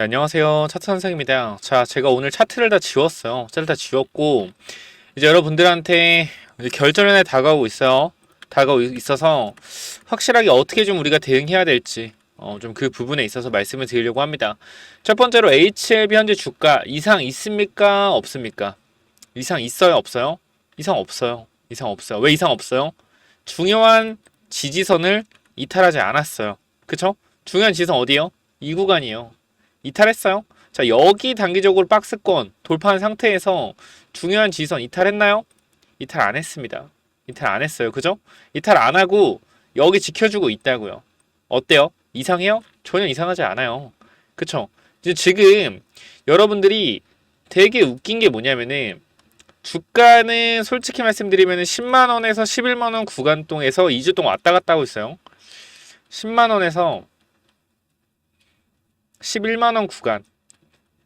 네, 안녕하세요. 차트 선생입니다. 자, 제가 오늘 차트를 다 지웠어요. 차트를 다 지웠고, 이제 여러분들한테 이제 결전에 다가오고 있어요. 다가오고 있어서 확실하게 어떻게 좀 우리가 대응해야 될지, 좀 그 부분에 있어서 말씀을 드리려고 합니다. 첫 번째로 HLB 현재 주가 이상 있습니까? 없습니까? 이상 있어요? 없어요? 이상 없어요. 이상 없어요. 왜 이상 없어요? 중요한 지지선을 이탈하지 않았어요. 그쵸? 중요한 지지선 어디요? 이 구간이에요. 이탈했어요. 자, 여기 단기적으로 박스권 돌파한 상태에서 중요한 지지선 이탈했나요? 이탈 안 했습니다. 이탈 안 했어요. 그죠? 이탈 안 하고 여기 지켜주고 있다고요. 어때요? 이상해요? 전혀 이상하지 않아요. 그쵸? 이제 지금 여러분들이 되게 웃긴 게 뭐냐면은 주가는 솔직히 말씀드리면 10만원에서 11만원 구간 동에서 2주 동안 왔다 갔다 하고 있어요. 10만원에서 11만원 구간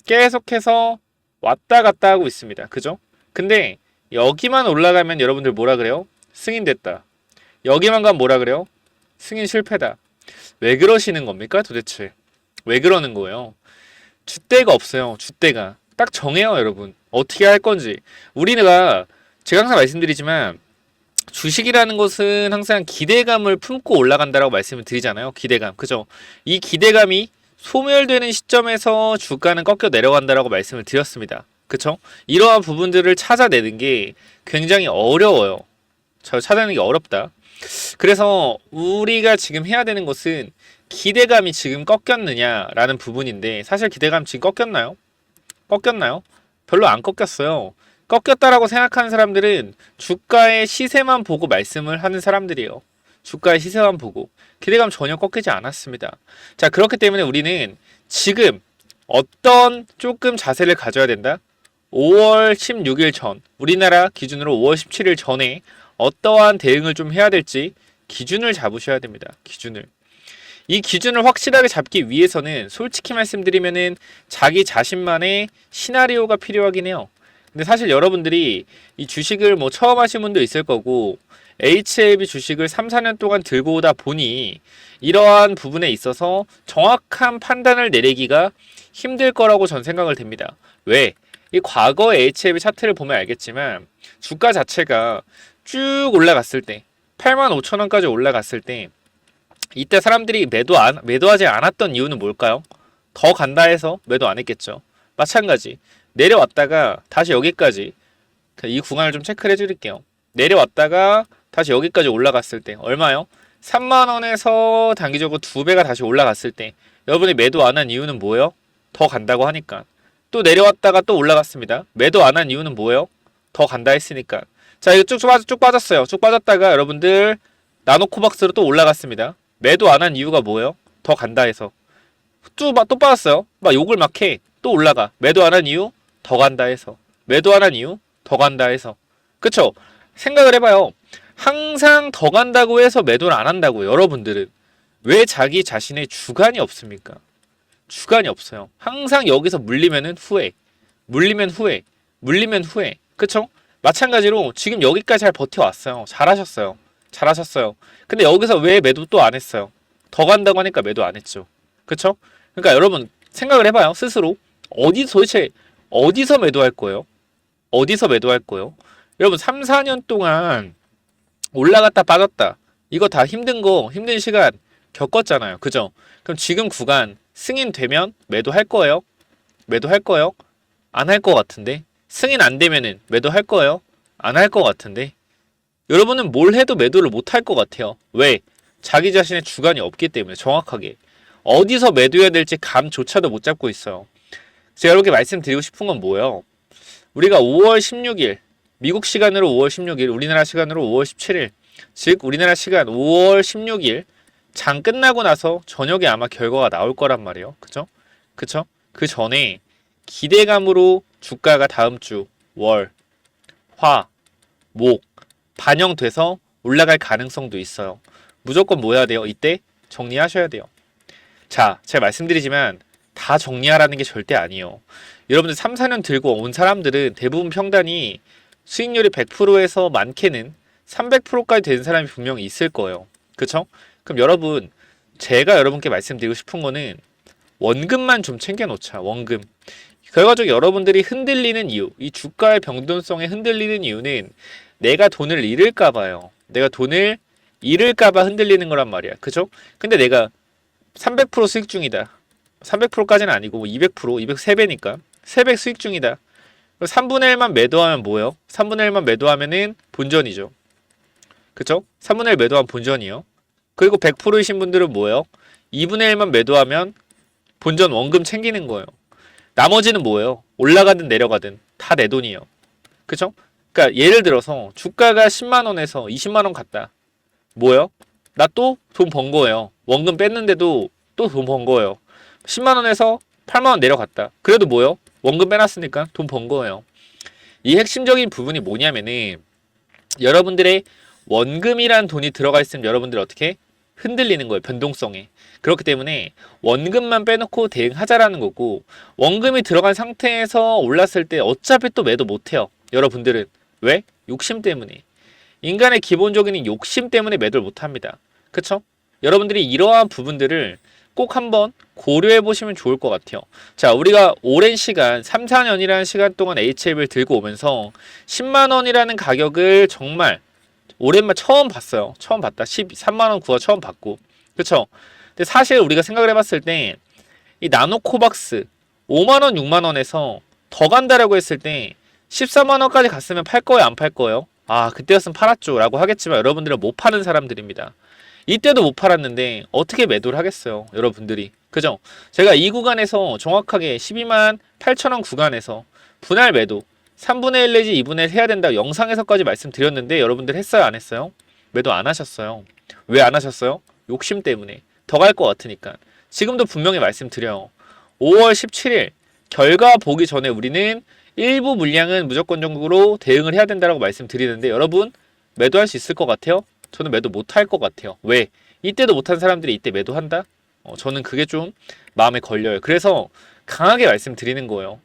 계속해서 왔다 갔다 하고 있습니다. 그죠? 근데 여기만 올라가면 여러분들 뭐라 그래요? 승인됐다. 여기만 가면 뭐라 그래요? 승인 실패다. 왜 그러시는 겁니까 도대체? 왜 그러는 거예요? 줏대가 없어요. 줏대가. 딱 정해요 여러분. 어떻게 할 건지. 우리가 제가 항상 말씀드리지만 주식이라는 것은 항상 기대감을 품고 올라간다라고 말씀을 드리잖아요. 기대감. 그죠? 이 기대감이 소멸되는 시점에서 주가는 꺾여 내려간다라고 말씀을 드렸습니다. 그쵸? 이러한 부분들을 찾아내는 게 굉장히 어려워요. 찾아내는 게 어렵다. 그래서 우리가 지금 해야 되는 것은 기대감이 지금 꺾였느냐라는 부분인데 사실 기대감 지금 꺾였나요? 꺾였나요? 별로 안 꺾였어요. 꺾였다라고 생각하는 사람들은 주가의 시세만 보고 말씀을 하는 사람들이에요. 주가의 시세만 보고 기대감 전혀 꺾이지 않았습니다. 자, 그렇기 때문에 우리는 지금 어떤 조금 자세를 가져야 된다? 5월 16일 전, 우리나라 기준으로 5월 17일 전에 어떠한 대응을 좀 해야 될지 기준을 잡으셔야 됩니다. 기준을. 이 기준을 확실하게 잡기 위해서는 솔직히 말씀드리면은 자기 자신만의 시나리오가 필요하긴 해요. 근데 사실 여러분들이 이 주식을 뭐 처음 하신 분도 있을 거고 HLB 주식을 3, 4년 동안 들고 오다 보니 이러한 부분에 있어서 정확한 판단을 내리기가 힘들 거라고 전 생각을 됩니다. 왜? 이 과거의 HLB 차트를 보면 알겠지만 주가 자체가 쭉 올라갔을 때 85,000원까지 올라갔을 때 이때 사람들이 매도하지 않았던 이유는 뭘까요? 더 간다 해서 매도 안 했겠죠. 마찬가지 내려왔다가 다시 여기까지 이 구간을 좀 체크를 해드릴게요. 내려왔다가 다시 여기까지 올라갔을 때 얼마요? 3만원에서 단기적으로 2배가 다시 올라갔을 때 여러분이 매도 안 한 이유는 뭐예요? 더 간다고 하니까. 또 내려왔다가 또 올라갔습니다. 매도 안 한 이유는 뭐예요? 더 간다 했으니까. 자, 이거 쭉 빠졌어요. 쭉 빠졌다가 여러분들 나노코박스로 또 올라갔습니다. 매도 안 한 이유가 뭐예요? 더 간다 해서. 또 빠졌어요. 막 욕을 막 해. 또 올라가. 매도 안 한 이유? 더 간다 해서. 매도 안 한 이유? 더 간다 해서. 그쵸? 생각을 해봐요. 항상 더 간다고 해서 매도를 안 한다고요. 여러분들은. 왜 자기 자신의 주관이 없습니까? 주관이 없어요. 항상 여기서 물리면은 후회. 물리면 후회. 물리면 후회. 그쵸? 마찬가지로 지금 여기까지 잘 버텨왔어요. 잘하셨어요. 잘하셨어요. 근데 여기서 왜 매도 또 안 했어요? 더 간다고 하니까 매도 안 했죠. 그쵸? 그러니까 여러분 생각을 해봐요. 스스로. 도대체 어디서 매도할 거예요? 어디서 매도할 거예요? 여러분 3, 4년 동안 올라갔다 빠졌다. 이거 다 힘든 시간 겪었잖아요. 그죠? 그럼 지금 구간 승인되면 매도할 거예요? 매도할 거예요? 안 할 것 같은데? 승인 안 되면은 매도할 거예요? 안 할 것 같은데? 여러분은 뭘 해도 매도를 못 할 것 같아요. 왜? 자기 자신의 주관이 없기 때문에 정확하게. 어디서 매도해야 될지 감조차도 못 잡고 있어요. 제가 이렇게 말씀드리고 싶은 건 뭐예요? 우리가 5월 16일, 미국 시간으로 5월 16일, 우리나라 시간으로 5월 17일, 즉 우리나라 시간 5월 16일 장 끝나고 나서 저녁에 아마 결과가 나올 거란 말이에요. 그쵸? 그쵸? 그 전에 기대감으로 주가가 다음 주 월, 화, 목 반영돼서 올라갈 가능성도 있어요. 무조건 뭐 해야 돼요? 이때 정리하셔야 돼요. 자, 제가 말씀드리지만 다 정리하라는 게 절대 아니에요. 여러분들 3, 4년 들고 온 사람들은 대부분 평단이 수익률이 100%에서 많게는 300%까지 된 사람이 분명히 있을 거예요. 그쵸? 그럼 여러분, 제가 여러분께 말씀드리고 싶은 거는 원금만 좀 챙겨놓자. 원금. 결과적으로 여러분들이 흔들리는 이유, 이 주가의 병동성에 흔들리는 이유는 내가 돈을 잃을까 봐요. 내가 돈을 잃을까 봐 흔들리는 거란 말이야. 그죠? 근데 내가 300% 수익 중이다. 300%까지는 아니고 200%, 203배니까 3배 수익 중이다. 3분의 1만 매도하면 뭐예요? 3분의 1만 매도하면은 본전이죠. 그쵸? 3분의 1 매도하면 본전이요. 그리고 100%이신 분들은 뭐예요? 2분의 1만 매도하면 본전 원금 챙기는 거예요. 나머지는 뭐예요? 올라가든 내려가든 다 내 돈이에요. 그쵸? 그러니까 예를 들어서 주가가 10만원에서 20만원 갔다. 뭐예요? 나 또 돈 번 거예요. 원금 뺐는데도 또 돈 번 거예요. 10만원에서 8만원 내려갔다. 그래도 뭐예요? 원금 빼놨으니까 돈 번 거예요. 이 핵심적인 부분이 뭐냐면은 여러분들의 원금이란 돈이 들어가 있으면 여러분들 어떻게 흔들리는 거예요. 변동성에. 그렇기 때문에 원금만 빼놓고 대응하자라는 거고, 원금이 들어간 상태에서 올랐을 때 어차피 또 매도 못해요. 여러분들은. 왜? 욕심 때문에. 인간의 기본적인 욕심 때문에 매도를 못합니다. 그쵸? 여러분들이 이러한 부분들을 꼭 한번 고려해 보시면 좋을 것 같아요. 자, 우리가 오랜 시간, 3, 4년이라는 시간 동안 HLB를 들고 오면서 10만원이라는 가격을 정말 오랜만에 처음 봤어요. 처음 봤다. 13만원 구워 처음 봤고. 그쵸? 근데 사실 우리가 생각을 해봤을 때 이 나노코박스 5만원, 6만원에서 더 간다라고 했을 때 14만원까지 갔으면 팔 거예요? 안 팔 거예요? 아, 그때였으면 팔았죠 라고 하겠지만 여러분들은 못 파는 사람들입니다. 이때도 못 팔았는데 어떻게 매도를 하겠어요, 여러분들이. 그죠? 제가 이 구간에서 정확하게 12만 8천원 구간에서 분할 매도 3분의 1 내지 2분의 1 해야 된다고 영상에서까지 말씀드렸는데 여러분들 했어요, 안 했어요? 매도 안 하셨어요. 왜 안 하셨어요? 욕심 때문에. 더 갈 것 같으니까. 지금도 분명히 말씀드려요. 5월 17일 결과 보기 전에 우리는 일부 물량은 무조건적으로 대응을 해야 된다고 말씀드리는데 여러분 매도할 수 있을 것 같아요? 저는 매도 못할 것 같아요. 왜? 이때도 못한 사람들이 이때 매도한다? 저는 그게 좀 마음에 걸려요. 그래서 강하게 말씀드리는 거예요.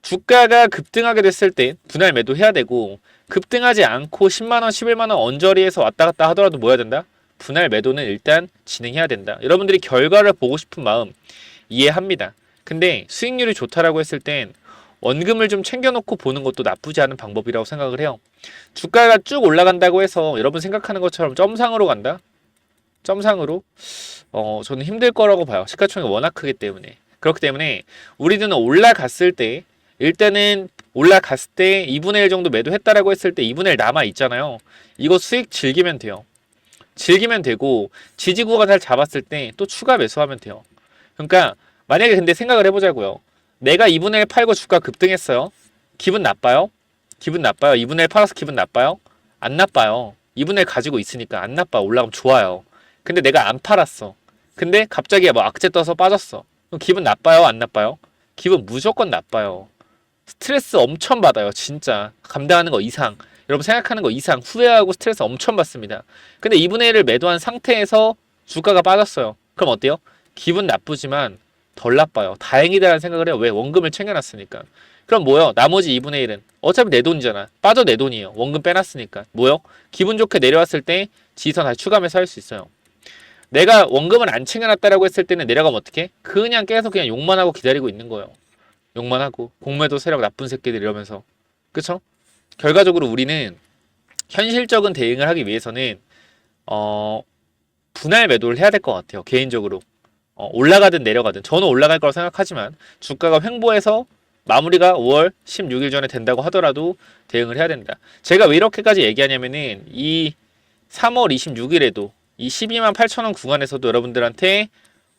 주가가 급등하게 됐을 때 분할 매도해야 되고, 급등하지 않고 10만원, 11만원 언저리에서 왔다 갔다 하더라도 뭐 해야 된다? 분할 매도는 일단 진행해야 된다. 여러분들이 결과를 보고 싶은 마음 이해합니다. 근데 수익률이 좋다라고 했을 땐 원금을 좀 챙겨놓고 보는 것도 나쁘지 않은 방법이라고 생각을 해요. 주가가 쭉 올라간다고 해서 여러분 생각하는 것처럼 점상으로 간다? 점상으로? 저는 힘들 거라고 봐요. 시가총액이 워낙 크기 때문에. 그렇기 때문에 우리는 올라갔을 때, 일단은 올라갔을 때 2분의 1 정도 매도했다라고 했을 때 2분의 1 남아 있잖아요. 이거 수익 즐기면 돼요. 즐기면 되고, 지지구가 잘 잡았을 때 또 추가 매수하면 돼요. 그러니까 만약에 근데 생각을 해보자고요. 내가 2분의 1 팔고 주가 급등했어요. 기분 나빠요? 기분 나빠요? 2분의 1 팔아서 기분 나빠요? 안 나빠요. 2분의 1 가지고 있으니까 안 나빠. 올라가면 좋아요. 근데 내가 안 팔았어. 근데 갑자기 뭐 악재 떠서 빠졌어. 그럼 기분 나빠요? 안 나빠요? 기분 무조건 나빠요. 스트레스 엄청 받아요. 진짜. 감당하는 거 이상. 여러분 생각하는 거 이상 후회하고 스트레스 엄청 받습니다. 근데 2분의 1을 매도한 상태에서 주가가 빠졌어요. 그럼 어때요? 기분 나쁘지만 덜 나빠요. 다행이다라는 생각을 해요. 왜? 원금을 챙겨놨으니까. 그럼 뭐요? 나머지 2분의 1은 어차피 내 돈이잖아. 빠져 내 돈이에요. 원금 빼놨으니까. 뭐요? 기분 좋게 내려왔을 때 지선 다시 추가 매수할 수 있어요. 내가 원금을 안 챙겨놨다라고 했을 때는 내려가면 어떡해? 그냥 계속 그냥 욕만 하고 기다리고 있는 거예요. 욕만 하고 공매도 세력 나쁜 새끼들 이러면서. 그쵸? 결과적으로 우리는 현실적인 대응을 하기 위해서는 분할 매도를 해야 될 것 같아요. 개인적으로. 올라가든 내려가든. 저는 올라갈 거라고 생각하지만 주가가 횡보해서 마무리가 5월 16일 전에 된다고 하더라도 대응을 해야 된다. 제가 왜 이렇게까지 얘기하냐면은 이 3월 26일에도 이 12만 8천원 구간에서도 여러분들한테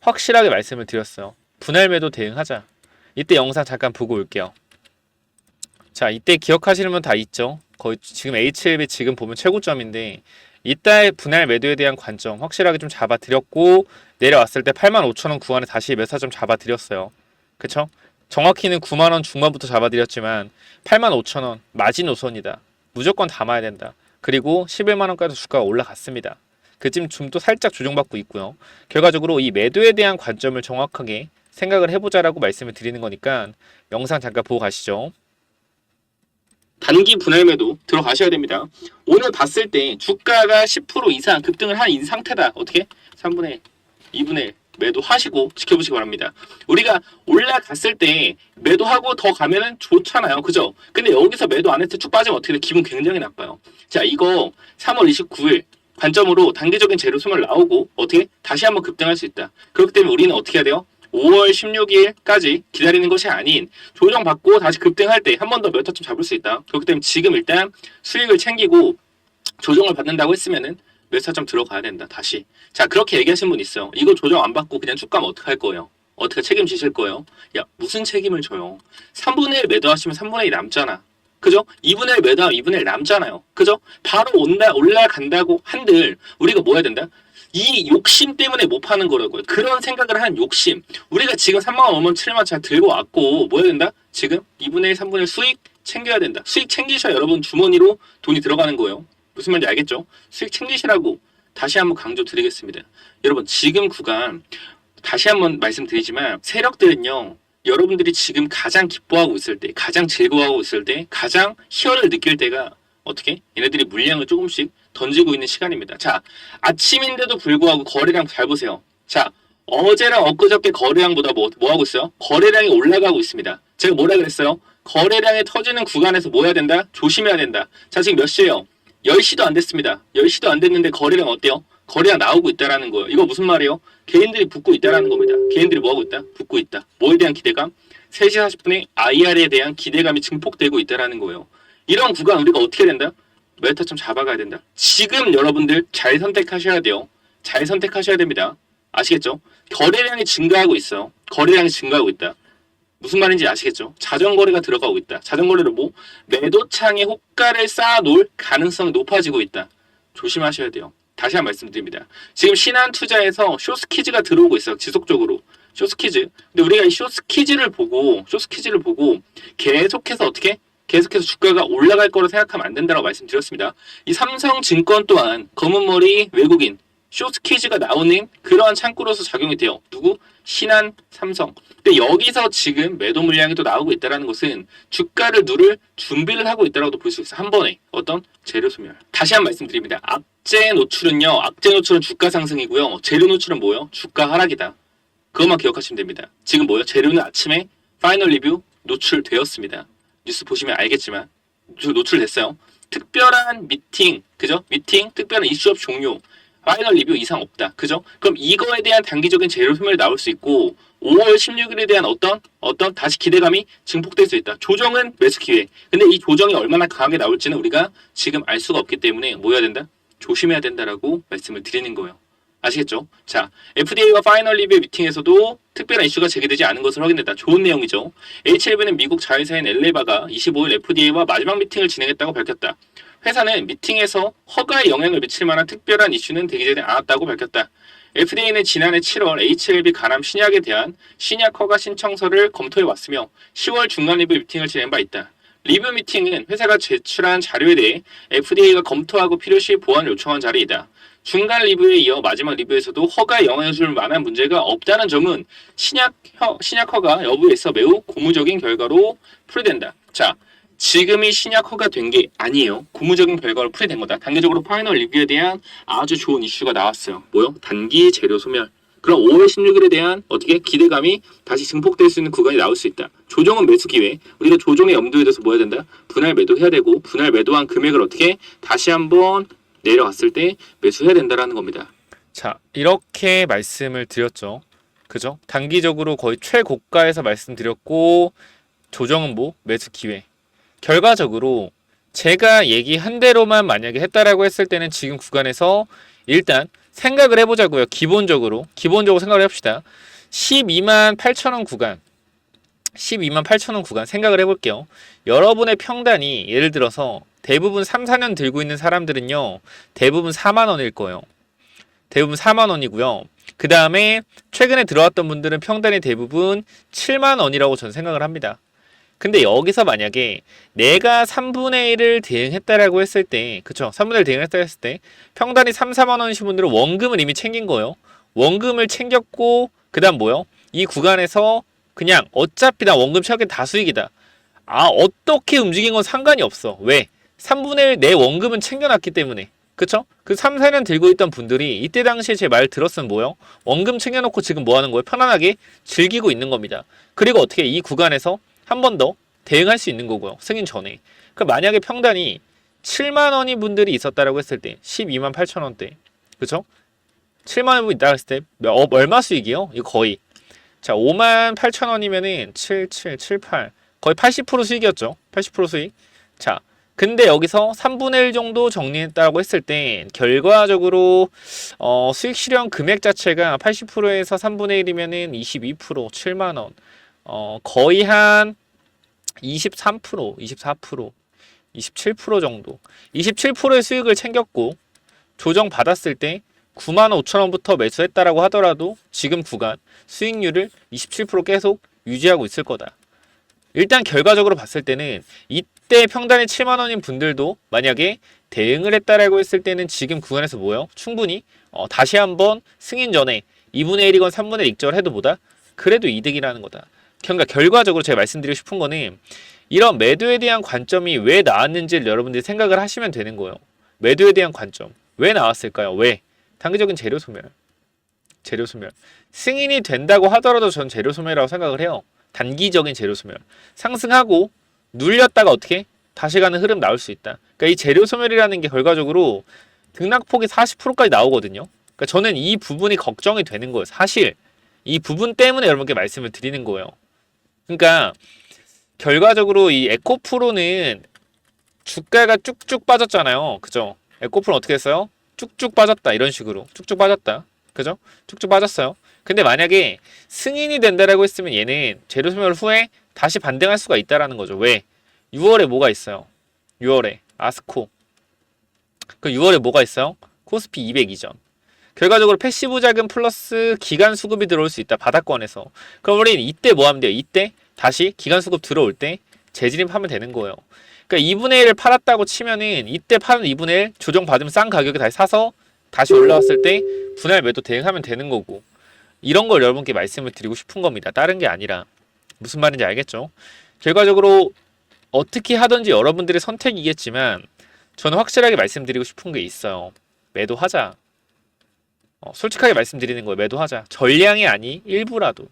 확실하게 말씀을 드렸어요. 분할 매도 대응하자. 이때 영상 잠깐 보고 올게요. 자, 이때 기억하시는 분 다 있죠? 거의 지금 HLB 지금 보면 최고점인데 이때 분할 매도에 대한 관점 확실하게 좀 잡아드렸고, 내려왔을 때 85,000원 구간에 다시 매수점 잡아드렸어요. 그쵸? 정확히는 9만원 중반부터 잡아드렸지만 85,000원 마지노선이다. 무조건 담아야 된다. 그리고 11만원까지 주가가 올라갔습니다. 그쯤 좀 또 살짝 조정받고 있고요. 결과적으로 이 매도에 대한 관점을 정확하게 생각을 해보자라고 말씀을 드리는 거니까 영상 잠깐 보고 가시죠. 단기 분할 매도 들어가셔야 됩니다. 오늘 봤을 때 주가가 10% 이상 급등을 한 상태다. 어떻게? 3분의 1, 2분의 1 매도하시고 지켜보시기 바랍니다. 우리가 올라갔을 때 매도하고 더 가면은 좋잖아요. 그죠? 근데 여기서 매도 안 했을 때 쭉 빠지면 어떻게 돼? 기분 굉장히 나빠요. 자, 이거 3월 29일 관점으로 단기적인 재료 소멸 나오고 어떻게 다시 한번 급등할 수 있다. 그렇기 때문에 우리는 어떻게 해야 돼요? 5월 16일까지 기다리는 것이 아닌 조정받고 다시 급등할 때 한 번 더 몇 타점 잡을 수 있다. 그렇기 때문에 지금 일단 수익을 챙기고 조정을 받는다고 했으면은 몇 타점 들어가야 된다. 다시. 자, 그렇게 얘기하신 분 있어요. 이거 조정 안 받고 그냥 쭉 가면 어떡할 거예요? 어떻게 책임지실 거예요? 야, 무슨 책임을 져요? 3분의 1 매도하시면 3분의 1 남잖아. 그죠? 2분의 1 매도하면 2분의 1 남잖아요. 그죠? 바로 올라간다고 한들 우리가 뭐 해야 된다? 이 욕심 때문에 못 파는 거라고요. 그런 생각을 한 욕심. 우리가 지금 3만 원, 5만 원, 7만 원 잘 들고 왔고 뭐 해야 된다? 지금 2분의 1, 3분의 1 수익 챙겨야 된다. 수익 챙기셔야 여러분 주머니로 돈이 들어가는 거예요. 무슨 말인지 알겠죠? 수익 챙기시라고 다시 한번 강조드리겠습니다. 여러분 지금 구간 다시 한번 말씀드리지만 세력들은요. 여러분들이 지금 가장 기뻐하고 있을 때, 가장 즐거워하고 있을 때, 가장 희열을 느낄 때가 어떻게? 얘네들이 물량을 조금씩 던지고 있는 시간입니다. 자, 아침인데도 불구하고 거래량 잘 보세요. 자, 어제랑 엊그저께 거래량보다 뭐 하고 있어요? 거래량이 올라가고 있습니다. 제가 뭐라 그랬어요? 거래량이 터지는 구간에서 뭐 해야 된다? 조심해야 된다. 자, 지금 몇 시예요? 10시도 안 됐습니다. 10시도 안 됐는데 거래량 어때요? 거래량 나오고 있다라는 거예요. 이거 무슨 말이에요? 개인들이 붙고 있다라는 겁니다. 개인들이 뭐하고 있다? 붙고 있다. 뭐에 대한 기대감? 3시 40분에 IR에 대한 기대감이 증폭되고 있다라는 거예요. 이런 구간 우리가 어떻게 해야 된다? 메타 좀 잡아가야 된다. 지금 여러분들 잘 선택하셔야 돼요. 잘 선택하셔야 됩니다. 아시겠죠? 거래량이 증가하고 있어요. 거래량이 증가하고 있다. 무슨 말인지 아시겠죠? 자전거래가 들어가고 있다. 자전거래로 뭐? 매도창에 호가를 쌓아놓을 가능성이 높아지고 있다. 조심하셔야 돼요. 다시 한 번 말씀드립니다. 지금 신한투자에서 쇼스키즈가 들어오고 있어요. 지속적으로. 쇼스키즈. 근데 우리가 이 쇼스키즈를 보고 계속해서 어떻게? 계속해서 주가가 올라갈 거로 생각하면 안 된다고 말씀드렸습니다. 이 삼성증권 또한 검은머리 외국인 쇼스키즈가 나오는 그러한 창구로서 작용이 돼요. 누구? 신한, 삼성. 근데 여기서 지금 매도 물량이 또 나오고 있다는 것은 주가를 누를 준비를 하고 있다고 볼 수 있어요. 한 번에 어떤 재료 소멸. 다시 한 번 말씀드립니다. 악재 노출은 주가 상승이고요. 재료 노출은 뭐예요? 주가 하락이다. 그것만 기억하시면 됩니다. 지금 뭐예요? 재료는 아침에 파이널 리뷰 노출되었습니다. 뉴스 보시면 알겠지만 노출됐어요. 특별한 미팅, 그죠? 미팅, 특별한 이슈업 종료, 파이널 리뷰 이상 없다, 그죠? 그럼 이거에 대한 단기적인 재료 소멸이 나올 수 있고 5월 16일에 대한 어떤 다시 기대감이 증폭될 수 있다. 조정은 매수 기회. 근데 이 조정이 얼마나 강하게 나올지는 우리가 지금 알 수가 없기 때문에 뭐 해야 된다? 조심해야 된다라고 말씀을 드리는 거예요. 아시겠죠? 자, FDA와 파이널 리뷰 미팅에서도 특별한 이슈가 제기되지 않은 것을 확인했다. 좋은 내용이죠. HLB는 미국 자회사인 엘레바가 25일 FDA와 마지막 미팅을 진행했다고 밝혔다. 회사는 미팅에서 허가에 영향을 미칠 만한 특별한 이슈는 되지 않았다고 밝혔다. FDA는 지난해 7월 HLB 간암 신약에 대한 신약 허가 신청서를 검토해 왔으며 10월 중간 리뷰 미팅을 진행 바 있다. 리뷰 미팅은 회사가 제출한 자료에 대해 FDA가 검토하고 필요시 보완을 요청한 자리이다. 중간 리뷰에 이어 마지막 리뷰에서도 허가에 영향을 줄 만한 문제가 없다는 점은 신약 허가 여부에서 매우 고무적인 결과로 풀이된다. 자, 지금이 신약 허가된 게 아니에요. 고무적인 결과로 풀이된 거다. 단계적으로 파이널 리뷰에 대한 아주 좋은 이슈가 나왔어요. 뭐요? 단기 재료 소멸. 그럼 5월 16일에 대한 어떻게 기대감이 다시 증폭될 수 있는 구간이 나올 수 있다. 조정은 매수 기회. 우리가 조정의 염두에 둬서 뭐 해야 된다? 분할 매도해야 되고 분할 매도한 금액을 어떻게 다시 한번 내려갔을 때 매수해야 된다라는 겁니다. 자, 이렇게 말씀을 드렸죠. 그죠? 단기적으로 거의 최고가에서 말씀드렸고 조정은 뭐? 매수 기회. 결과적으로 제가 얘기한 대로만 만약에 했다라고 했을 때는 지금 구간에서 일단 생각을 해보자고요. 기본적으로 생각을 해봅시다. 12만 8천 원 구간 12만 8천 원 구간 생각을 해볼게요. 여러분의 평단이 예를 들어서 대부분 3, 4년 들고 있는 사람들은요. 대부분 4만 원일 거예요. 대부분 4만 원이고요. 그 다음에 최근에 들어왔던 분들은 평단이 대부분 7만 원이라고 저는 생각을 합니다. 근데 여기서 만약에 내가 3분의 1을 대응했다라고 했을 때, 그쵸? 3분의 1 대응했다 했을 때, 평단이 3, 4만 원이신 분들은 원금을 이미 챙긴 거예요. 원금을 챙겼고, 그 다음 뭐요? 이 구간에서 그냥 어차피 나 원금 채웠기 다 수익이다. 아, 어떻게 움직인 건 상관이 없어. 왜? 3분의 1 내 원금은 챙겨놨기 때문에. 그쵸? 그 3, 4년 들고 있던 분들이 이때 당시에 제 말 들었으면 뭐요? 원금 챙겨놓고 지금 뭐 하는 거예요? 편안하게 즐기고 있는 겁니다. 그리고 어떻게 이 구간에서 한 번 더 대응할 수 있는 거고요. 승인 전에. 그 만약에 평단이 7만 원인 분들이 있었다라고 했을 때 12만 8천 원대. 그쵸? 7만 원 있다 했을 때 얼마 수익이요? 이거 거의. 자, 5만 8천 원이면은 7, 7, 7, 8. 거의 80% 수익이었죠. 80% 수익. 자, 근데 여기서 3분의 1 정도 정리했다고 했을 때 결과적으로 수익 실현 금액 자체가 80%에서 3분의 1이면은 22%, 7만 원. 거의 한 23%, 24%, 27% 정도. 27%의 수익을 챙겼고 조정 받았을 때 9만 5천 원부터 매수했다라고 하더라도 지금 구간 수익률을 27% 계속 유지하고 있을 거다. 일단 결과적으로 봤을 때는 이때 평단이 7만 원인 분들도 만약에 대응을 했다라고 했을 때는 지금 구간에서 뭐요? 충분히 다시 한번 승인 전에 2분의 1이건 3분의 1 익절해도 뭐다? 그래도 이득이라는 거다. 그러니까 결과적으로 제가 말씀드리고 싶은 거는 이런 매도에 대한 관점이 왜 나왔는지를 여러분들이 생각을 하시면 되는 거예요. 매도에 대한 관점. 왜 나왔을까요? 왜? 단기적인 재료 소멸. 재료 소멸. 승인이 된다고 하더라도 전 재료 소멸이라고 생각을 해요. 단기적인 재료 소멸. 상승하고 눌렸다가 어떻게? 다시 가는 흐름 나올 수 있다. 그러니까 이 재료 소멸이라는 게 결과적으로 등락폭이 40%까지 나오거든요. 그러니까 저는 이 부분이 걱정이 되는 거예요. 사실 이 부분 때문에 여러분께 말씀을 드리는 거예요. 그러니까 결과적으로 이 에코프로는 주가가 쭉쭉 빠졌잖아요. 그죠? 에코프로는 어떻게 했어요? 쭉쭉 빠졌다. 이런 식으로. 쭉쭉 빠졌다. 그죠? 쭉쭉 빠졌어요. 근데 만약에 승인이 된다라고 했으면 얘는 재료 소멸 후에 다시 반등할 수가 있다라는 거죠. 왜? 6월에 뭐가 있어요? 6월에 아스코. 그 6월에 뭐가 있어요? 코스피 200 이전. 결과적으로 패시브 자금 플러스 기간 수급이 들어올 수 있다. 바닥권에서. 그럼 우리는 이때 뭐 하면 돼요? 이때 다시 기간 수급 들어올 때 재진입하면 되는 거예요. 그러니까 2분의 1을 팔았다고 치면은 이때 파는 2분의 1 조정 받으면 싼 가격에 다시 사서 다시 올라왔을 때 분할 매도 대응하면 되는 거고. 이런 걸 여러분께 말씀을 드리고 싶은 겁니다. 다른 게 아니라. 무슨 말인지 알겠죠? 결과적으로 어떻게 하든지 여러분들의 선택이겠지만 저는 확실하게 말씀드리고 싶은 게 있어요. 매도하자. 솔직하게 말씀드리는 거예요. 매도하자. 전량이 아니 일부라도.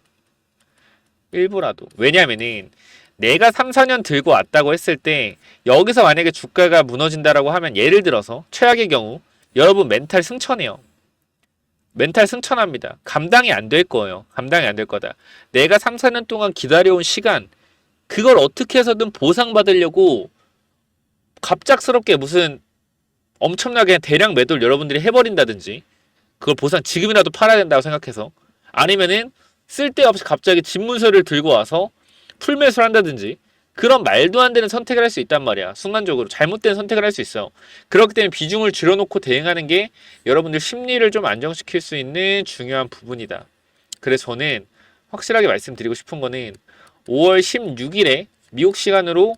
일부라도. 왜냐면은 내가 3, 4년 들고 왔다고 했을 때 여기서 만약에 주가가 무너진다라고 하면 예를 들어서 최악의 경우 여러분 멘탈 승천해요. 멘탈 승천합니다. 감당이 안 될 거예요. 감당이 안 될 거다. 내가 3, 4년 동안 기다려온 시간 그걸 어떻게 해서든 보상받으려고 갑작스럽게 무슨 엄청나게 대량 매도를 여러분들이 해버린다든지 그걸 보상 지금이라도 팔아야 된다고 생각해서 아니면은 쓸데없이 갑자기 집문서를 들고 와서 풀매수를 한다든지 그런 말도 안 되는 선택을 할 수 있단 말이야. 순간적으로 잘못된 선택을 할 수 있어. 그렇기 때문에 비중을 줄여놓고 대응하는 게 여러분들 심리를 좀 안정시킬 수 있는 중요한 부분이다. 그래서 저는 확실하게 말씀드리고 싶은 거는 5월 16일에 미국 시간으로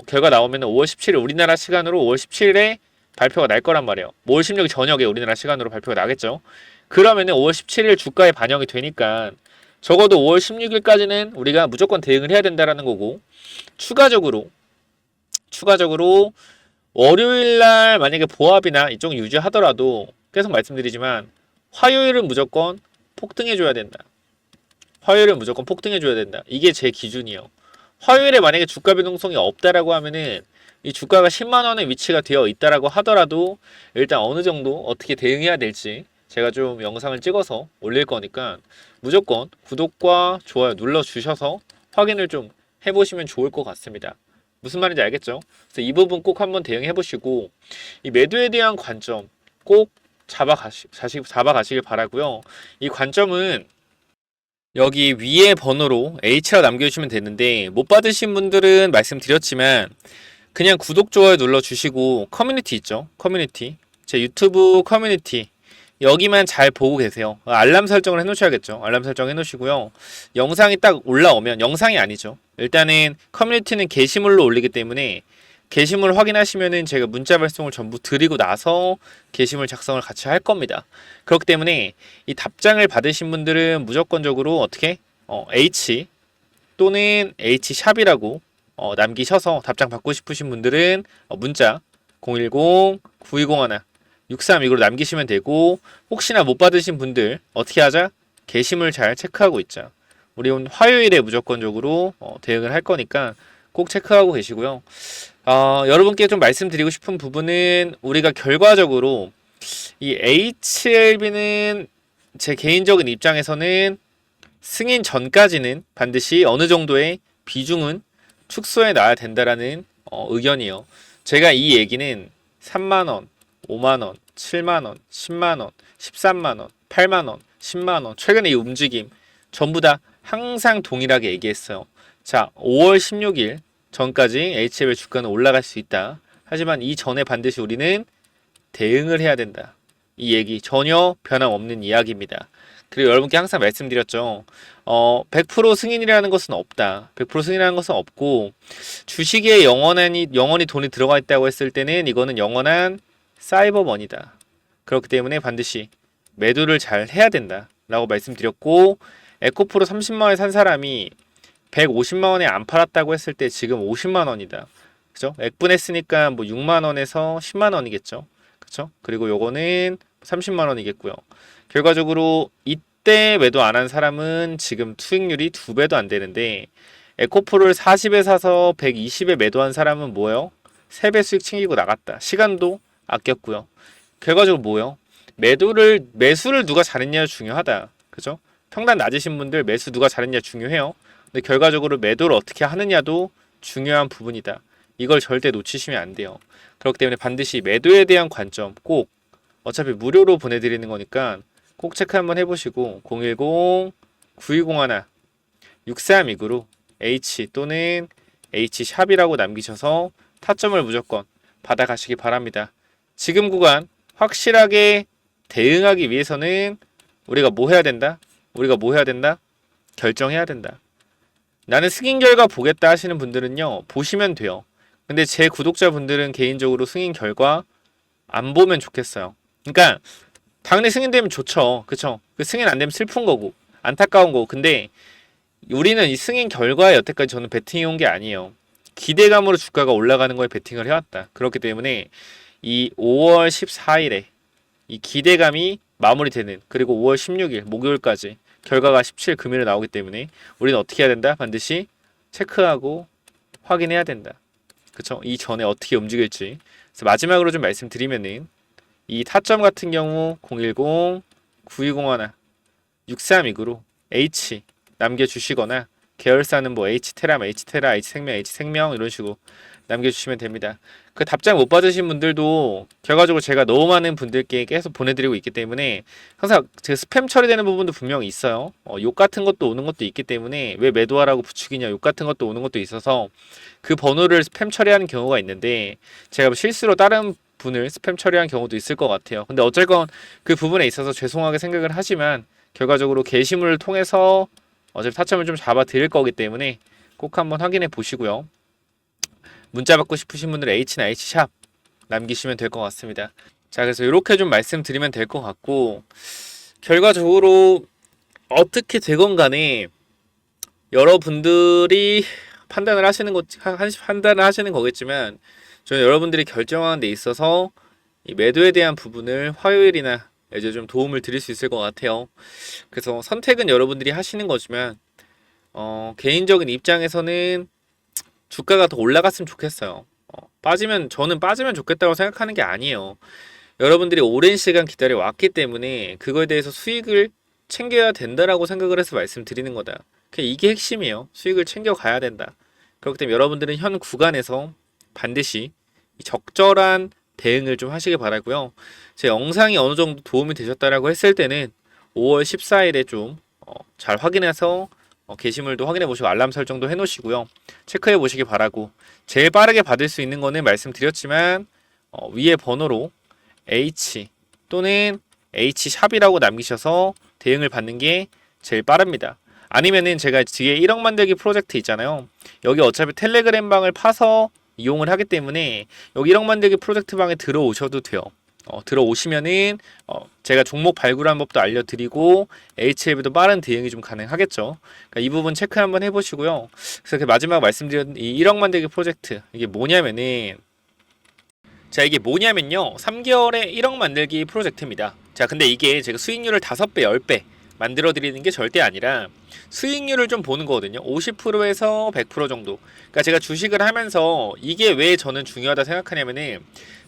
결과 나오면 5월 17일 우리나라 시간으로 5월 17일에 발표가 날 거란 말이에요. 5월 16일 저녁에 우리나라 시간으로 발표가 나겠죠. 그러면은 5월 17일 주가에 반영이 되니까 적어도 5월 16일까지는 우리가 무조건 대응을 해야 된다라는 거고 추가적으로 월요일날 만약에 보합이나 이쪽 유지하더라도 계속 말씀드리지만 화요일은 무조건 폭등해줘야 된다. 화요일은 무조건 폭등해줘야 된다. 이게 제 기준이에요. 화요일에 만약에 주가 변동성이 없다라고 하면은 이 주가가 10만원에 위치가 되어 있다라고 하더라도 일단 어느 정도 어떻게 대응해야 될지 제가 좀 영상을 찍어서 올릴 거니까 무조건 구독과 좋아요 눌러주셔서 확인을 좀 해보시면 좋을 것 같습니다. 무슨 말인지 알겠죠? 그래서 이 부분 꼭 한번 대응해 보시고 이 매도에 대한 관점 꼭 잡아가시길 바라고요. 이 관점은 여기 위에 번호로 H라 남겨주시면 되는데 못 받으신 분들은 말씀드렸지만 그냥 구독, 좋아요 눌러주시고 커뮤니티 있죠? 커뮤니티 제 유튜브 커뮤니티 여기만 잘 보고 계세요. 알람 설정을 해놓으셔야겠죠. 알람 설정 해놓으시고요. 영상이 딱 올라오면 영상이 아니죠. 일단은 커뮤니티는 게시물로 올리기 때문에 게시물 확인하시면은 제가 문자 발송을 전부 드리고 나서 게시물 작성을 같이 할 겁니다. 그렇기 때문에 이 답장을 받으신 분들은 무조건적으로 어떻게 H 또는 H샵이라고 남기셔서 답장 받고 싶으신 분들은 문자 010-9201 6329로 남기시면 되고, 혹시나 못 받으신 분들 어떻게 하자? 게시물 잘 체크하고 있자. 우리 오늘 화요일에 무조건적으로 대응을 할 거니까 꼭 체크하고 계시고요. 여러분께 좀 말씀드리고 싶은 부분은 우리가 결과적으로 이 HLB는 제 개인적인 입장에서는 승인 전까지는 반드시 어느 정도의 비중은 축소해 놔야 된다라는 의견이요. 제가 이 얘기는 3만원, 5만원, 7만원, 10만원, 13만원, 8만원, 10만원, 최근에 이 움직임 전부 다 항상 동일하게 얘기했어요. 자, 5월 16일 전까지 HLB 주가는 올라갈 수 있다. 하지만 이 전에 반드시 우리는 대응을 해야 된다. 이 얘기 전혀 변함없는 이야기입니다. 그리고 여러분께 항상 말씀드렸죠. 100% 승인이라는 것은 없다. 100% 승인이라는 것은 없고 주식에 영원히 돈이 들어가 있다고 했을 때는 이거는 영원한 사이버머니다. 그렇기 때문에 반드시 매도를 잘 해야 된다. 라고 말씀드렸고 에코프로 30만원에 산 사람이 150만원에 안 팔았다고 했을 때 지금 50만원이다. 그죠? 액분했으니까 뭐 6만원에서 10만원이겠죠. 그쵸? 그리고 요거는 30만원이겠고요. 결과적으로 이때 매도 안 한 사람은 지금 수익률이 2배도 안 되는데 에코프로를 40에 사서 120에 매도한 사람은 뭐예요? 3배 수익 챙기고 나갔다. 시간도 아꼈고요. 결과적으로 뭐예요? 매수를 누가 잘했냐 중요하다. 그죠? 평단 낮으신 분들 매수 누가 잘했냐 중요해요. 근데 결과적으로 매도를 어떻게 하느냐도 중요한 부분이다. 이걸 절대 놓치시면 안 돼요. 그렇기 때문에 반드시 매도에 대한 관점 꼭 어차피 무료로 보내드리는 거니까 꼭 체크 한번 해보시고 010-9201-6329로 H 또는 H샵이라고 남기셔서 타점을 무조건 받아가시기 바랍니다. 지금 구간 확실하게 대응하기 위해서는 우리가 뭐 해야 된다? 결정해야 된다. 나는 승인 결과 보겠다 하시는 분들은요. 보시면 돼요. 근데 제 구독자분들은 개인적으로 승인 결과 안 보면 좋겠어요. 그러니까 당연히 승인되면 좋죠. 그쵸? 그 승인 안 되면 슬픈 거고 안타까운 거고. 근데 우리는 이 승인 결과에 여태까지 저는 베팅해 온 게 아니에요. 기대감으로 주가가 올라가는 거에 베팅을 해왔다. 그렇기 때문에 이 5월 14일에 이 기대감이 마무리되는 그리고 5월 16일 목요일까지 결과가 17 금요일에 나오기 때문에 우리는 어떻게 해야 된다? 반드시 체크하고 확인해야 된다. 그쵸? 이 전에 어떻게 움직일지. 그래서 마지막으로 좀 말씀드리면은 이 타점 같은 경우 010-9201-6329로 H 남겨주시거나 계열사는 뭐 H테람, H테라, H생명, H생명 이런 식으로 남겨주시면 됩니다. 그 답장 못 받으신 분들도 결과적으로 제가 너무 많은 분들께 계속 보내드리고 있기 때문에 항상 제가 스팸 처리되는 부분도 분명히 있어요. 욕 같은 것도 오는 것도 있기 때문에 왜 매도하라고 부추기냐 욕 같은 것도 오는 것도 있어서 그 번호를 스팸 처리하는 경우가 있는데 제가 실수로 다른 분을 스팸 처리한 경우도 있을 것 같아요. 근데 어쨌건 그 부분에 있어서 죄송하게 생각을 하지만 결과적으로 게시물을 통해서 어차피 타점을 좀 잡아 드릴 거기 때문에 꼭 한번 확인해 보시고요. 문자 받고 싶으신 분들은 H나 H샵 남기시면 될 것 같습니다. 자, 그래서 이렇게 좀 말씀드리면 될 것 같고 결과적으로 어떻게 되건 간에 여러분들이 판단을 하시는 거겠지만 저는 여러분들이 결정하는 데 있어서 이 매도에 대한 부분을 화요일이나 이제 좀 도움을 드릴 수 있을 것 같아요. 그래서 선택은 여러분들이 하시는 거지만 개인적인 입장에서는 주가가 더 올라갔으면 좋겠어요. 저는 빠지면 좋겠다고 생각하는 게 아니에요. 여러분들이 오랜 시간 기다려 왔기 때문에 그거에 대해서 수익을 챙겨야 된다라고 생각을 해서 말씀드리는 거다. 이게 핵심이에요. 수익을 챙겨 가야 된다. 그렇기 때문에 여러분들은 현 구간에서 반드시 적절한 대응을 좀 하시길 바라고요. 제 영상이 어느 정도 도움이 되셨다라고 했을 때는 5월 14일에 좀 잘 확인해서 게시물도 확인해 보시고 알람 설정도 해 놓으시고요. 체크해 보시기 바라고 제일 빠르게 받을 수 있는 거는 말씀드렸지만 위에 번호로 H 또는 H샵이라고 남기셔서 대응을 받는 게 제일 빠릅니다. 아니면은 제가 뒤에 1억 만들기 프로젝트 있잖아요. 여기 어차피 텔레그램 방을 파서 이용을 하기 때문에 여기 1억 만들기 프로젝트 방에 들어오셔도 돼요. 들어오시면은 제가 종목 발굴한 법도 알려드리고 HLB도 빠른 대응이 좀 가능하겠죠. 그러니까 이 부분 체크 한번 해보시고요. 그래서 마지막 말씀드린 이 1억 만들기 프로젝트 이게 뭐냐면은 자, 이게 뭐냐면요. 3개월에 1억 만들기 프로젝트입니다. 자, 근데 이게 제가 수익률을 5배, 10배 만들어 드리는 게 절대 아니라 수익률을 좀 보는 거거든요. 50%에서 100% 정도. 그러니까 제가 주식을 하면서 이게 왜 저는 중요하다 생각하냐면은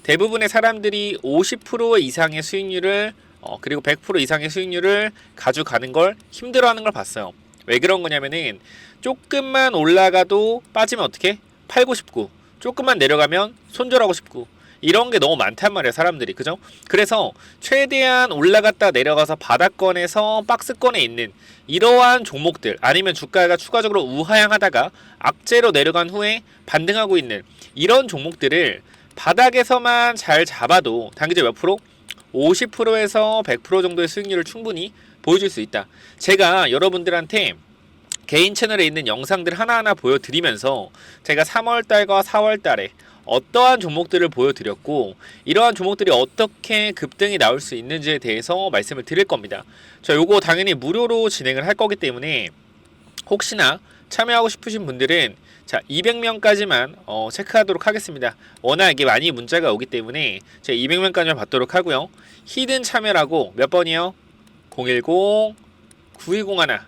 대부분의 사람들이 50% 이상의 수익률을 그리고 100% 이상의 수익률을 가져가는 걸 힘들어하는 걸 봤어요. 왜 그런 거냐면은 조금만 올라가도 빠지면 어떻게? 팔고 싶고 조금만 내려가면 손절하고 싶고 이런 게 너무 많단 말이에요, 사람들이. 그죠? 그래서 최대한 올라갔다 내려가서 바닥권에서 박스권에 있는 이러한 종목들, 아니면 주가가 추가적으로 우하향하다가 악재로 내려간 후에 반등하고 있는 이런 종목들을 바닥에서만 잘 잡아도 단기적 몇 프로? 50%에서 100% 정도의 수익률을 충분히 보여줄 수 있다. 제가 여러분들한테 개인 채널에 있는 영상들 하나하나 보여드리면서 제가 3월달과 4월달에 어떠한 종목들을 보여드렸고 이러한 종목들이 어떻게 급등이 나올 수 있는지에 대해서 말씀을 드릴 겁니다. 저 요거 당연히 무료로 진행을 할 거기 때문에 혹시나 참여하고 싶으신 분들은 자 200명까지만 체크하도록 하겠습니다. 워낙 이게 많이 문자가 오기 때문에 제가 200명까지만 받도록 하고요. 히든 참여라고 몇 번이요? 010-9201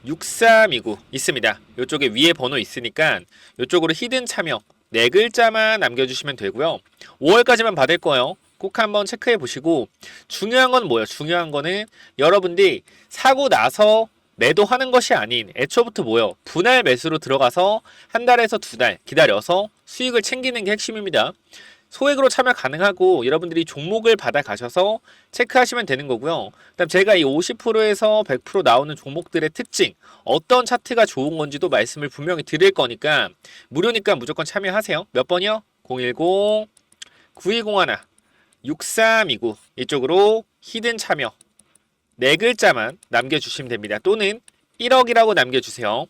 6329 있습니다. 이쪽에 위에 번호 있으니까 이쪽으로 히든 참여 4글자만 남겨주시면 되고요. 5월까지만 받을 거예요. 꼭 한번 체크해 보시고 중요한 건 뭐예요? 중요한 거는 여러분들이 사고 나서 매도하는 것이 아닌 애초부터 뭐예요? 분할 매수로 들어가서 한 달에서 2달 기다려서 수익을 챙기는 게 핵심입니다. 소액으로 참여 가능하고 여러분들이 종목을 받아 가셔서 체크하시면 되는 거고요. 그다음 제가 이 50%에서 100% 나오는 종목들의 특징, 어떤 차트가 좋은 건지도 말씀을 분명히 드릴 거니까 무료니까 무조건 참여하세요. 몇 번이요? 010-9201 6329 이쪽으로 히든 참여 4글자만 남겨주시면 됩니다. 또는 1억이라고 남겨주세요.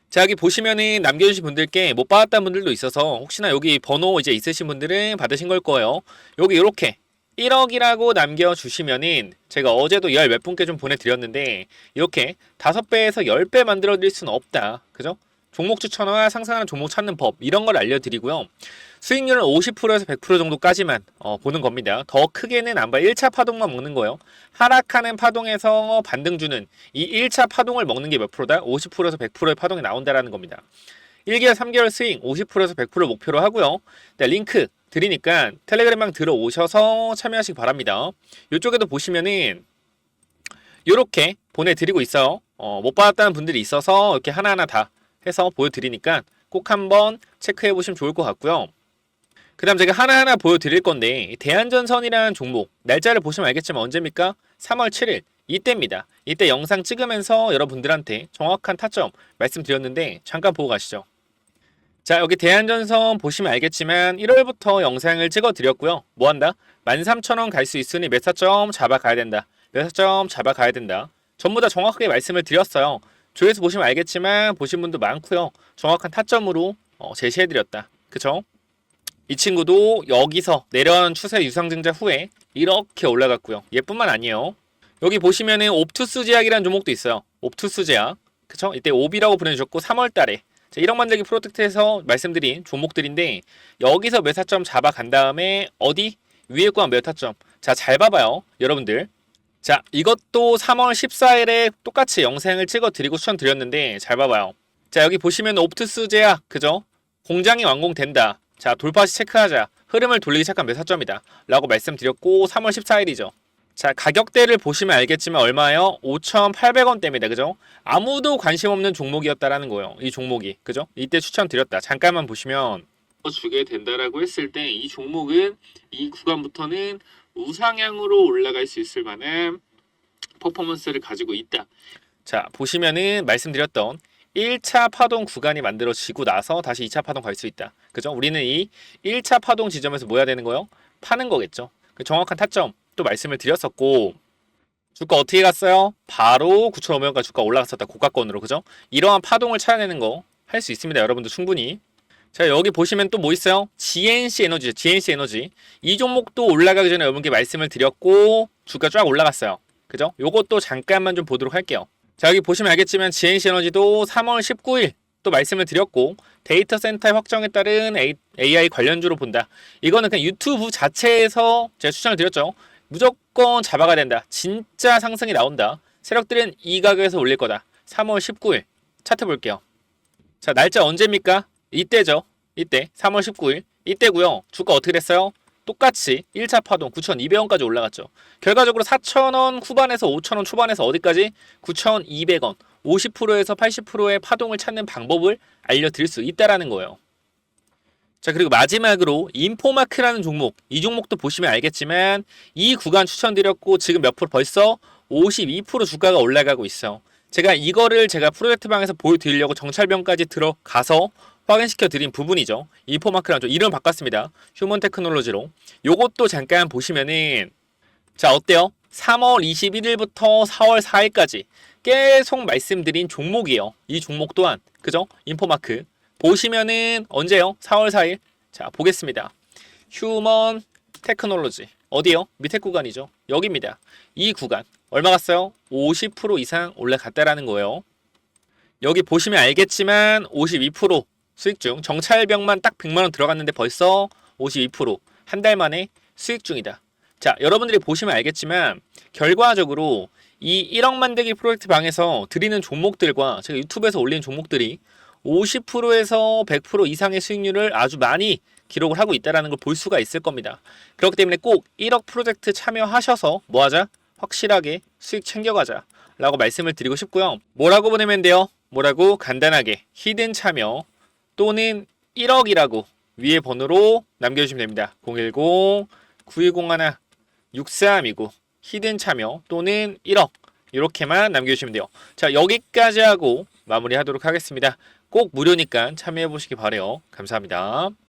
자, 여기 보시면은 남겨주신 분들께 못 받았다는 분들도 있어서 혹시나 여기 번호 이제 있으신 분들은 받으신 걸 거예요. 여기 이렇게 1억이라고 남겨주시면은 제가 어제도 열 몇 분께 좀 보내드렸는데 이렇게 5배에서 10배 만들어 드릴 수는 없다. 그죠? 종목 추천과 상승하는 종목 찾는 법 이런 걸 알려드리고요. 수익률은 50%에서 100% 정도까지만 보는 겁니다. 더 크게는 안 봐요. 1차 파동만 먹는 거예요. 하락하는 파동에서 반등 주는 이 1차 파동을 먹는 게 몇 프로다? 50%에서 100%의 파동이 나온다라는 겁니다. 1개월, 3개월 스윙 50%에서 100% 목표로 하고요. 네, 링크 드리니까 텔레그램방 들어오셔서 참여하시기 바랍니다. 이쪽에도 보시면은 이렇게 보내드리고 있어요. 못 받았다는 분들이 있어서 이렇게 하나하나 다 해서 보여드리니까 꼭 한번 체크해 보시면 좋을 것 같고요. 그 다음 제가 하나하나 보여드릴 건데 대한전선이라는 종목 날짜를 보시면 알겠지만 언제입니까? 3월 7일 이때입니다. 이때 영상 찍으면서 여러분들한테 정확한 타점 말씀드렸는데 잠깐 보고 가시죠. 자, 여기 대한전선 보시면 알겠지만 1월부터 영상을 찍어 드렸고요. 뭐한다? 13,000원 갈 수 있으니 몇 사점 잡아가야 된다. 몇 사점 잡아가야 된다. 전부 다 정확하게 말씀을 드렸어요. 조회수 보시면 알겠지만 보신 분도 많고요. 정확한 타점으로 제시해드렸다. 그쵸? 이 친구도 여기서 내려온 추세 유상증자 후에 이렇게 올라갔고요. 얘뿐만 아니에요. 여기 보시면은 옵투스 제약이라는 종목도 있어요. 옵투스 제약. 그쵸? 이때 옵이라고 보내주셨고 3월달에 1억 만들기 프로젝트에서 말씀드린 종목들인데 여기서 몇 타점 잡아간 다음에 어디? 위에 거한 몇 타점. 자, 잘 봐봐요. 여러분들. 자, 이것도 3월 14일에 똑같이 영상을 찍어 드리고 추천드렸는데 잘 봐봐요. 자, 여기 보시면 옵투스 제약. 그죠? 공장이 완공된다. 자, 돌파시 체크하자. 흐름을 돌리기 시작한 몇 사점이다. 라고 말씀드렸고 3월 14일이죠. 자, 가격대를 보시면 알겠지만 얼마예요? 5,800원대입니다. 그죠? 아무도 관심 없는 종목이었다라는 거예요. 이 종목이. 그죠? 이때 추천드렸다. 잠깐만 보시면 주게 된다라고 했을 때 이 종목은 이 구간부터는 우상향으로 올라갈 수 있을 만한 퍼포먼스를 가지고 있다. 자, 보시면은 말씀드렸던 1차 파동 구간이 만들어지고 나서 다시 2차 파동 갈 수 있다. 그죠? 우리는 이 1차 파동 지점에서 뭐 해야 되는 거예요? 파는 거겠죠. 그 정확한 타점 또 말씀을 드렸었고 주가 어떻게 갔어요? 바로 9,500원까지 주가 올라갔었다. 고가권으로. 그죠? 이러한 파동을 찾아내는 거 할 수 있습니다. 여러분들 충분히. 자, 여기 보시면 또 뭐 있어요? GNC 에너지죠. GNC 에너지. 이 종목도 올라가기 전에 여러분께 말씀을 드렸고 주가 쫙 올라갔어요. 그죠? 요것도 잠깐만 좀 보도록 할게요. 자, 여기 보시면 알겠지만 GNC 에너지도 3월 19일 또 말씀을 드렸고 데이터 센터의 확정에 따른 AI 관련주로 본다. 이거는 그냥 유튜브 자체에서 제가 추천을 드렸죠. 무조건 잡아가야 된다. 진짜 상승이 나온다. 세력들은 이 가격에서 올릴 거다. 3월 19일 차트 볼게요. 자, 날짜 언제입니까? 이때죠. 이때 3월 19일 이때고요. 주가 어떻게 됐어요? 똑같이 1차 파동 9,200원까지 올라갔죠. 결과적으로 4,000원 후반에서 5,000원 초반에서 어디까지? 9,200원 50%에서 80%의 파동을 찾는 방법을 알려드릴 수 있다라는 거예요. 자, 그리고 마지막으로 인포마크라는 종목, 이 종목도 보시면 알겠지만 이 구간 추천드렸고 지금 몇 프로 벌써 52% 주가가 올라가고 있어요. 제가 프로젝트 방에서 보여드리려고 정찰병까지 들어가서 확인시켜 드린 부분이죠. 인포마크라는 종 이름 바꿨습니다. 휴먼 테크놀로지로. 요것도 잠깐 보시면은 자, 어때요? 3월 21일부터 4월 4일까지 계속 말씀드린 종목이에요. 이 종목 또한 그죠? 인포마크 보시면은 언제요? 4월 4일. 자, 보겠습니다. 휴먼 테크놀로지 어디요? 밑에 구간이죠. 여기입니다. 이 구간 얼마 갔어요? 50% 이상 올라갔다라는 거예요. 여기 보시면 알겠지만 52% 수익 중. 정찰병만 딱 100만원 들어갔는데 벌써 52% 한 달 만에 수익 중이다. 자, 여러분들이 보시면 알겠지만 결과적으로 이 1억 만들기 프로젝트 방에서 드리는 종목들과 제가 유튜브에서 올리는 종목들이 50%에서 100% 이상의 수익률을 아주 많이 기록을 하고 있다는 걸 볼 수가 있을 겁니다. 그렇기 때문에 꼭 1억 프로젝트 참여하셔서 뭐하자? 확실하게 수익 챙겨가자 라고 말씀을 드리고 싶고요. 뭐라고 보내면 돼요? 뭐라고? 간단하게 히든 참여 또는 1억이라고 위에 번호로 남겨주시면 됩니다. 010-9201-6329 히든 참여 또는 1억 이렇게만 남겨주시면 돼요. 자, 여기까지 하고 마무리하도록 하겠습니다. 꼭 무료니까 참여해보시기 바라요. 감사합니다.